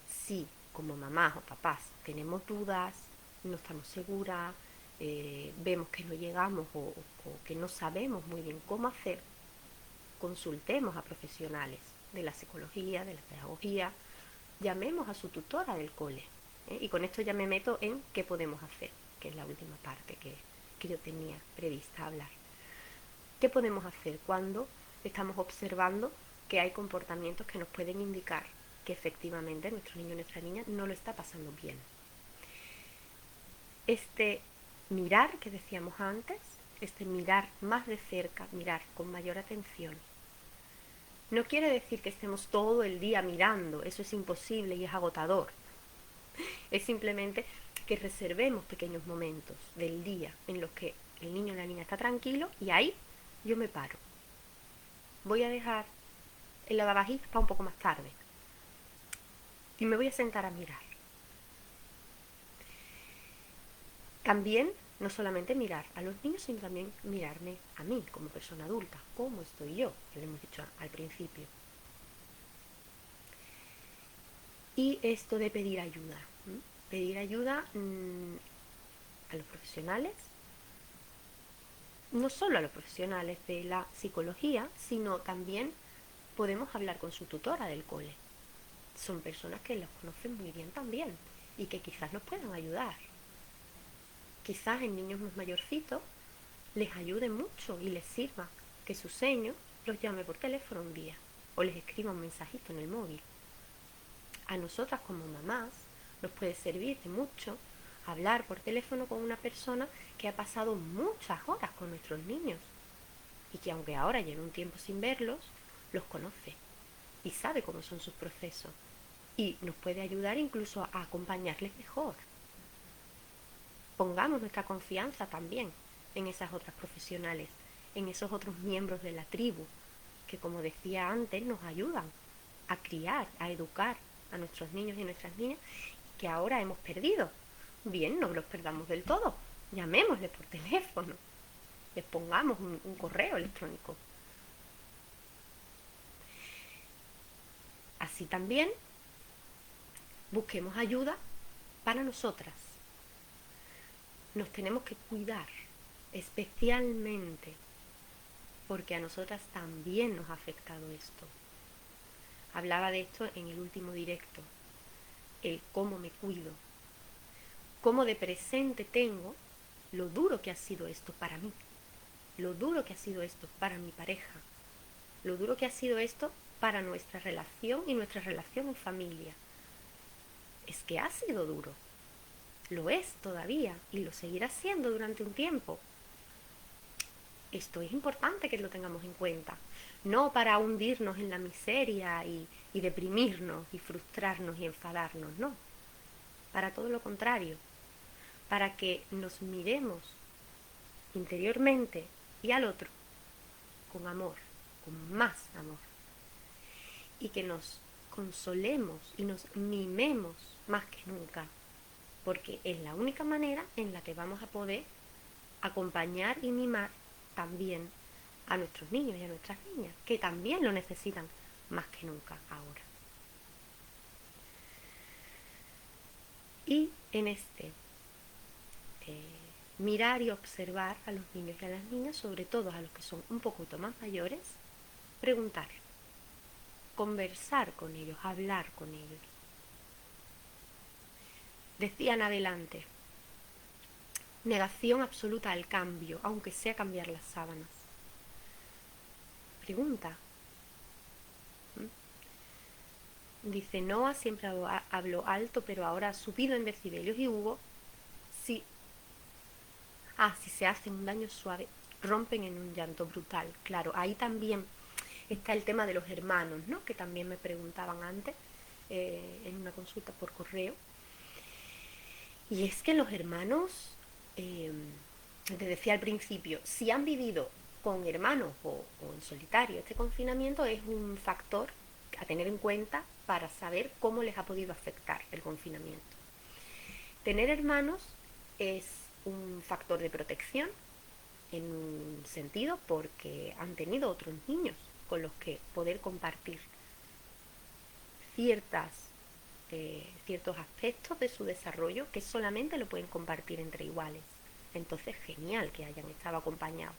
si como mamás o papás tenemos dudas, no estamos seguras, vemos que no llegamos o que no sabemos muy bien cómo hacer, consultemos a profesionales de la psicología, de la pedagogía, llamemos a su tutora del cole. Y con esto ya me meto en qué podemos hacer, que es la última parte que yo tenía prevista hablar. ¿Qué podemos hacer cuando estamos observando que hay comportamientos que nos pueden indicar que efectivamente nuestro niño o nuestra niña no lo está pasando bien? Este mirar que decíamos antes, este mirar más de cerca, mirar con mayor atención, no quiere decir que estemos todo el día mirando, eso es imposible y es agotador. Es simplemente que reservemos pequeños momentos del día en los que el niño o la niña está tranquilo y ahí yo me paro. Voy a dejar el lavavajillas para un poco más tarde y me voy a sentar a mirar. También, no solamente mirar a los niños, sino también mirarme a mí como persona adulta. ¿Cómo estoy yo? Que lo hemos dicho al principio. Y esto de pedir ayuda. Pedir ayuda a los profesionales, no solo a los profesionales de la psicología, sino también podemos hablar con su tutora del cole. Son personas que los conocen muy bien también y que quizás nos puedan ayudar. Quizás en niños más mayorcitos les ayude mucho y les sirva que su seño los llame por teléfono un día o les escriba un mensajito en el móvil. A nosotras como mamás nos puede servir de mucho hablar por teléfono con una persona que ha pasado muchas horas con nuestros niños y que aunque ahora lleve un tiempo sin verlos, los conoce y sabe cómo son sus procesos y nos puede ayudar incluso a acompañarles mejor. Pongamos nuestra confianza también en esas otras profesionales, en esos otros miembros de la tribu, que como decía antes nos ayudan a criar, a educar a nuestros niños y nuestras niñas, que ahora hemos perdido. Bien, no los perdamos del todo, llamémosles por teléfono, les pongamos un correo electrónico. Así también busquemos ayuda para nosotras. Nos tenemos que cuidar, especialmente porque a nosotras también nos ha afectado esto. Hablaba de esto en el último directo, el cómo me cuido, cómo de presente tengo lo duro que ha sido esto para mí, lo duro que ha sido esto para mi pareja, lo duro que ha sido esto para nuestra relación y nuestra relación en familia. Es que ha sido duro, lo es todavía y lo seguirá siendo durante un tiempo. Esto es importante que lo tengamos en cuenta, no para hundirnos en la miseria y deprimirnos y frustrarnos y enfadarnos, no, para todo lo contrario, para que nos miremos interiormente y al otro con amor, con más amor, y que nos consolemos y nos mimemos más que nunca, porque es la única manera en la que vamos a poder acompañar y mimar también a nuestros niños y a nuestras niñas, que también lo necesitan más que nunca ahora. Y en este mirar y observar a los niños y a las niñas, sobre todo a los que son un poquito más mayores, preguntar, conversar con ellos, hablar con ellos. Decían adelante, negación absoluta al cambio, aunque sea cambiar las sábanas. Pregunta. Dice, Noah siempre habló alto, pero ahora ha subido en decibelios. Y Hugo, si se hacen un daño suave, rompen en un llanto brutal. Claro, ahí también está el tema de los hermanos, ¿no? Que también me preguntaban antes en una consulta por correo. Y es que los hermanos te decía al principio, si han vivido con hermanos o en solitario este confinamiento, es un factor a tener en cuenta para saber cómo les ha podido afectar el confinamiento. Tener hermanos es un factor de protección en un sentido porque han tenido otros niños con los que poder compartir ciertos aspectos de su desarrollo que solamente lo pueden compartir entre iguales. Entonces, genial que hayan estado acompañados.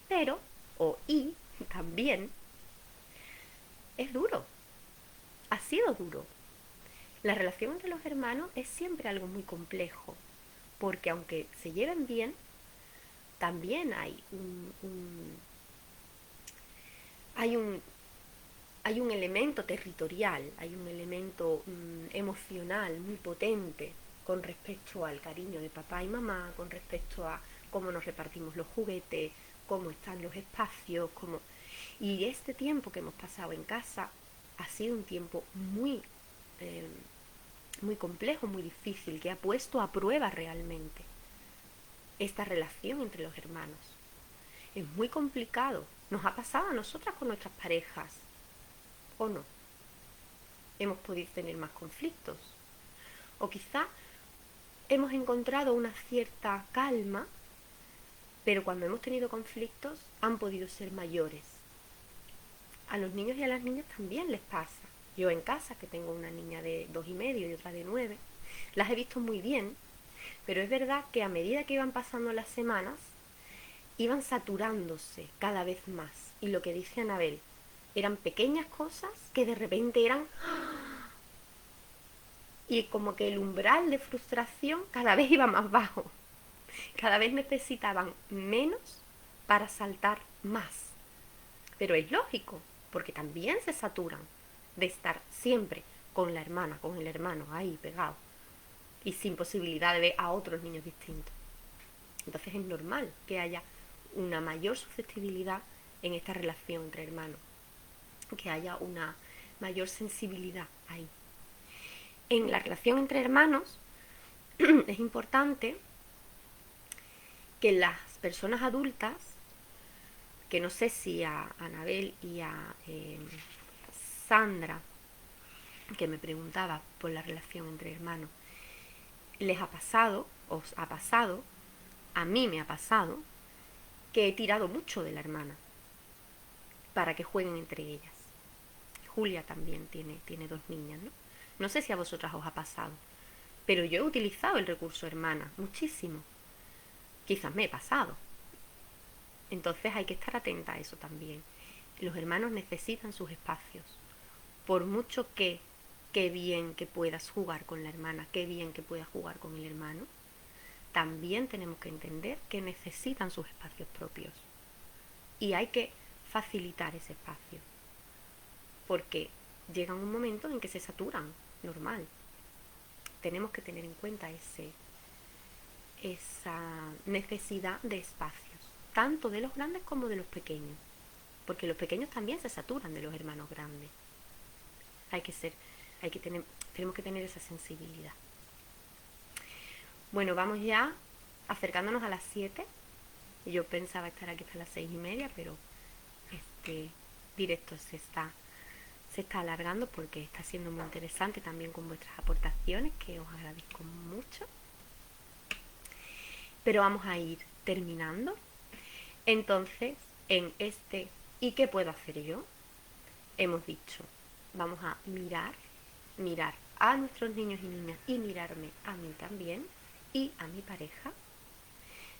Pero, también, es duro. Ha sido duro. La relación entre los hermanos es siempre algo muy complejo, porque aunque se lleven bien, también hay un elemento territorial, hay un elemento emocional muy potente con respecto al cariño de papá y mamá, con respecto a cómo nos repartimos los juguetes, cómo están los espacios, Y este tiempo que hemos pasado en casa ha sido un tiempo muy complejo, muy difícil, que ha puesto a prueba realmente esta relación entre los hermanos. Es muy complicado. Nos ha pasado a nosotras con nuestras parejas, ¿o no? Hemos podido tener más conflictos. O quizá hemos encontrado una cierta calma, pero cuando hemos tenido conflictos han podido ser mayores. A los niños y a las niñas también les pasa. Yo en casa, que tengo una niña de 2,5 y otra de 9, las he visto muy bien, pero es verdad que a medida que iban pasando las semanas, iban saturándose cada vez más. Y lo que dice Anabel, eran pequeñas cosas que de repente eran... Y como que el umbral de frustración cada vez iba más bajo. Cada vez necesitaban menos para saltar más. Pero es lógico, porque también se saturan de estar siempre con la hermana, con el hermano ahí pegado y sin posibilidad de ver a otros niños distintos. Entonces es normal que haya una mayor susceptibilidad en esta relación entre hermanos, que haya una mayor sensibilidad ahí. En la relación entre hermanos es importante que las personas adultas, que no sé si a Anabel y a Sandra, que me preguntaba por la relación entre hermanos, les ha pasado, os ha pasado, a mí me ha pasado, que he tirado mucho de la hermana para que jueguen entre ellas. Julia también tiene 2 niñas, ¿no? No sé si a vosotras os ha pasado, pero yo he utilizado el recurso hermana muchísimo. Quizás me he pasado. Entonces hay que estar atenta a eso también. Los hermanos necesitan sus espacios. Por mucho que, qué bien que puedas jugar con la hermana, qué bien que puedas jugar con el hermano, también tenemos que entender que necesitan sus espacios propios. Y hay que facilitar ese espacio. Porque llega un momento en que se saturan, normal. Tenemos que tener en cuenta esa necesidad de espacios, tanto de los grandes como de los pequeños, porque los pequeños también se saturan de los hermanos grandes. Tenemos que tener esa sensibilidad. Bueno, vamos ya acercándonos a las 7. Yo pensaba estar aquí hasta las 6:30, pero este directo se está alargando porque está siendo muy interesante también con vuestras aportaciones, que os agradezco mucho. Pero vamos a ir terminando. Entonces, en este ¿y qué puedo hacer yo? Hemos dicho, vamos a mirar a nuestros niños y niñas y mirarme a mí también y a mi pareja.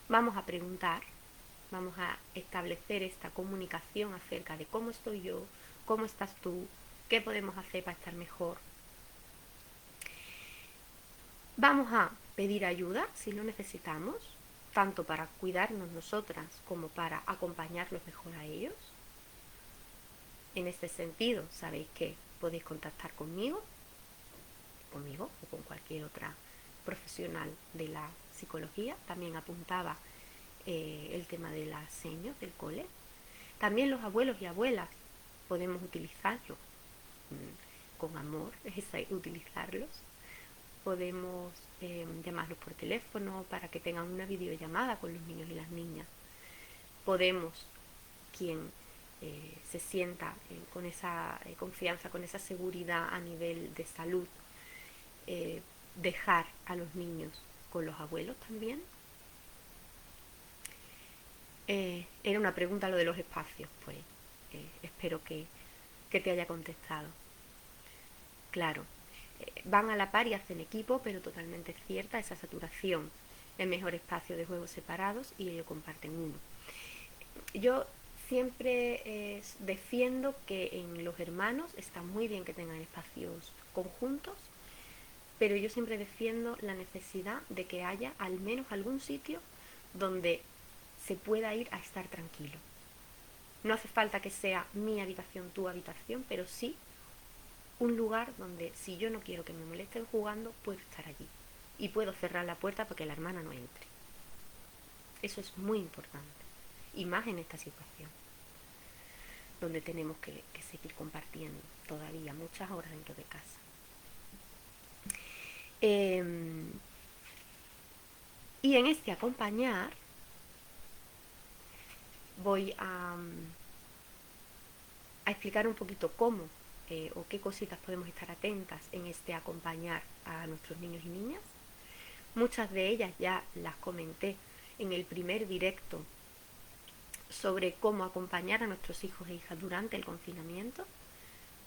Vamos a preguntar, vamos a establecer esta comunicación acerca de cómo estoy yo, cómo estás tú, qué podemos hacer para estar mejor. Vamos a pedir ayuda si lo necesitamos, tanto para cuidarnos nosotras como para acompañarlos mejor a ellos. En este sentido, sabéis que podéis contactar conmigo o con cualquier otra profesional de la psicología. También apuntaba el tema de las señas del cole. También los abuelos y abuelas podemos utilizarlo con amor, es utilizarlos podemos llamarlos por teléfono para que tengan una videollamada con los niños y las niñas. Podemos, quien se sienta con esa confianza, con esa seguridad a nivel de salud, dejar a los niños con los abuelos también. Era una pregunta lo de los espacios, pues espero que te haya contestado. Claro, van a la par y hacen equipo, pero totalmente cierta esa saturación. Es mejor espacio de juegos separados y ellos comparten uno. Yo siempre defiendo que en los hermanos está muy bien que tengan espacios conjuntos, pero yo siempre defiendo la necesidad de que haya al menos algún sitio donde se pueda ir a estar tranquilo. No hace falta que sea mi habitación, tu habitación, pero sí un lugar donde si yo no quiero que me molesten jugando, puedo estar allí. Y puedo cerrar la puerta para que la hermana no entre. Eso es muy importante. Y más en esta situación, donde tenemos que seguir compartiendo todavía muchas horas dentro de casa. Y en este acompañar voy a explicar un poquito cómo o qué cositas podemos estar atentas en este acompañar a nuestros niños y niñas. Muchas de ellas ya las comenté en el primer directo sobre cómo acompañar a nuestros hijos e hijas durante el confinamiento.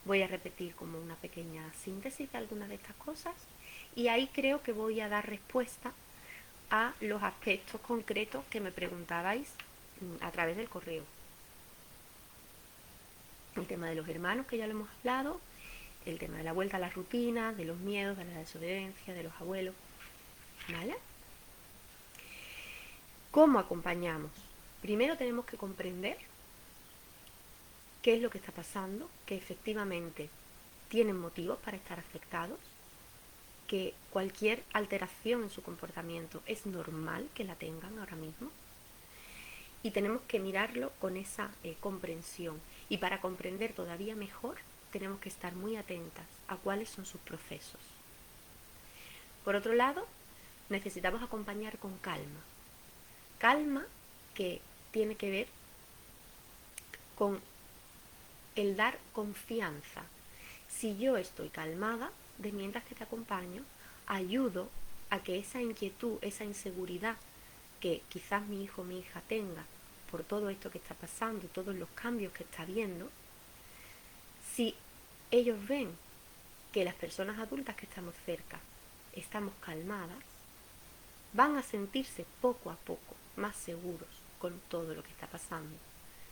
Voy a repetir como una pequeña síntesis de algunas de estas cosas y ahí creo que voy a dar respuesta a los aspectos concretos que me preguntabais a través del correo. El tema de los hermanos, que ya lo hemos hablado, el tema de la vuelta a la rutina, de los miedos, de la desobediencia, de los abuelos, ¿vale? ¿Cómo acompañamos? Primero tenemos que comprender qué es lo que está pasando, que efectivamente tienen motivos para estar afectados, que cualquier alteración en su comportamiento es normal que la tengan ahora mismo, y tenemos que mirarlo con esa comprensión. Y para comprender todavía mejor, tenemos que estar muy atentas a cuáles son sus procesos. Por otro lado, necesitamos acompañar con calma. Calma que tiene que ver con el dar confianza. Si yo estoy calmada, de mientras que te acompaño, ayudo a que esa inquietud, esa inseguridad que quizás mi hijo o mi hija tenga por todo esto que está pasando y todos los cambios que está viendo, si ellos ven que las personas adultas que estamos cerca estamos calmadas, van a sentirse poco a poco más seguros con todo lo que está pasando.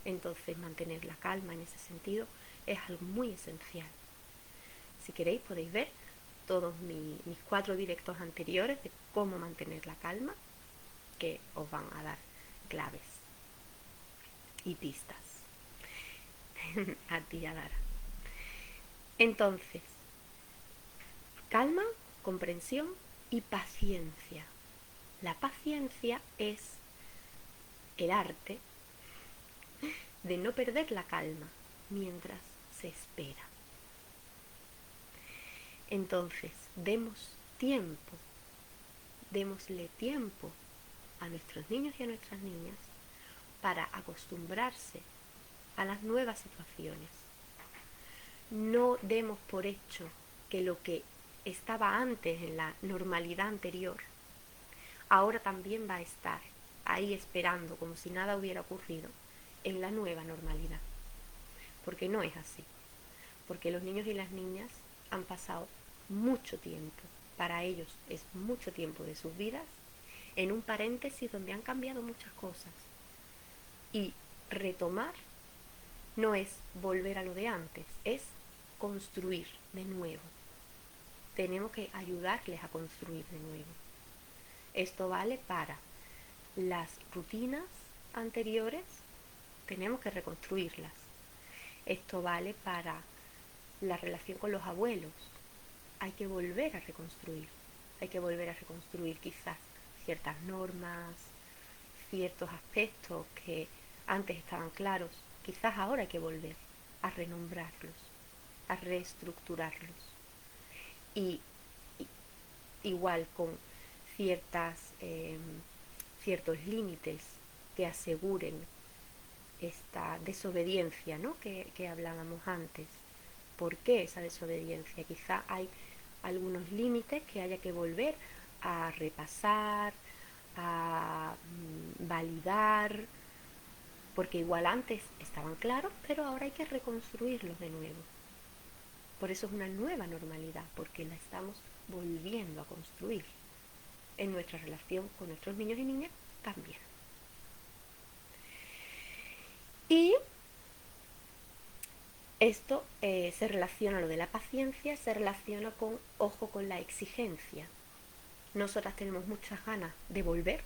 Entonces mantener la calma en ese sentido es algo muy esencial. Si queréis podéis ver todos mis 4 directos anteriores de cómo mantener la calma, que os van a dar claves y pistas a ti y a Lara. Entonces, calma, comprensión y paciencia. La paciencia es el arte de no perder la calma mientras se espera. Entonces, démosle tiempo a nuestros niños y a nuestras niñas para acostumbrarse a las nuevas situaciones. No demos por hecho que lo que estaba antes en la normalidad anterior, ahora también va a estar ahí esperando como si nada hubiera ocurrido en la nueva normalidad. Porque no es así. Porque los niños y las niñas han pasado mucho tiempo, para ellos es mucho tiempo de sus vidas, en un paréntesis donde han cambiado muchas cosas. Y retomar no es volver a lo de antes, es construir de nuevo. Tenemos que ayudarles a construir de nuevo. Esto vale para las rutinas anteriores, tenemos que reconstruirlas. Esto vale para la relación con los abuelos. Hay que volver a reconstruir. Hay que volver a reconstruir quizás ciertas normas, ciertos aspectos que antes estaban claros. Quizás ahora hay que volver a renombrarlos, a reestructurarlos. Y igual con ciertos límites que aseguren esta desobediencia, ¿no? que hablábamos antes. ¿Por qué esa desobediencia? Quizá hay algunos límites que haya que volver a repasar, a validar, porque igual antes estaban claros, pero ahora hay que reconstruirlos de nuevo. Por eso es una nueva normalidad, porque la estamos volviendo a construir en nuestra relación con nuestros niños y niñas también. Y esto se relaciona, lo de la paciencia, se relaciona con, ojo, con la exigencia. Nosotras tenemos muchas ganas de volver,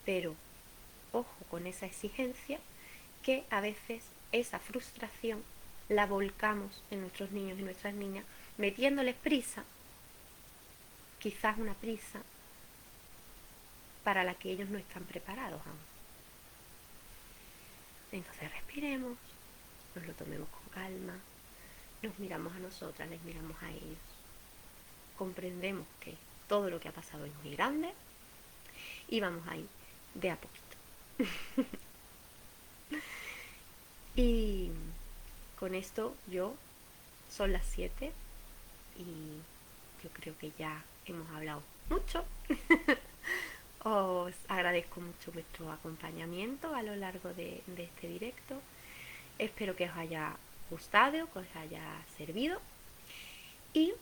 pero ojo con esa exigencia, que a veces esa frustración la volcamos en nuestros niños y nuestras niñas, metiéndoles prisa, quizás una prisa para la que ellos no están preparados aún. Entonces respiremos, nos lo tomemos con calma, nos miramos a nosotras, les miramos a ellos, comprendemos que todo lo que ha pasado es muy grande y vamos a ir de a poquito. Y con esto son las 7 y yo creo que ya hemos hablado mucho. Os agradezco mucho vuestro acompañamiento a lo largo de este directo. Espero que os haya gustado, que os haya servido. Y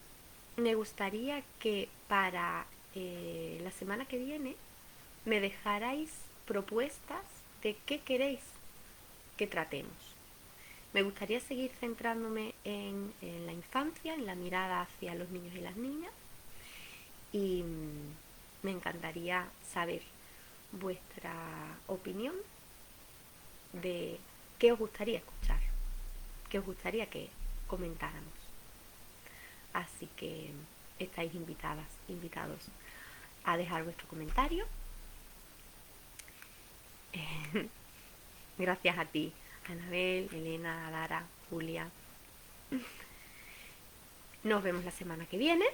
me gustaría que para la semana que viene me dejarais propuestas de qué queréis que tratemos. Me gustaría seguir centrándome en la infancia, en la mirada hacia los niños y las niñas. Y me encantaría saber vuestra opinión de qué os gustaría escuchar, qué os gustaría que comentáramos. Así que estáis invitados a dejar vuestro comentario. Gracias a ti, Anabel, Elena, Lara, Julia. Nos vemos la semana que viene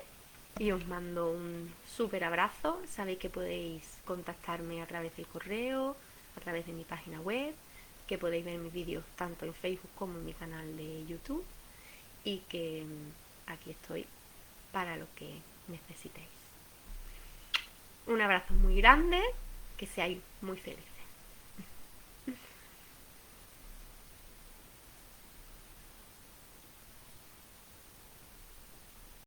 y os mando un súper abrazo. Sabéis que podéis contactarme a través del correo, a través de mi página web, que podéis ver mis vídeos tanto en Facebook como en mi canal de YouTube y que aquí estoy para lo que necesitéis. Un abrazo muy grande, que seáis muy felices.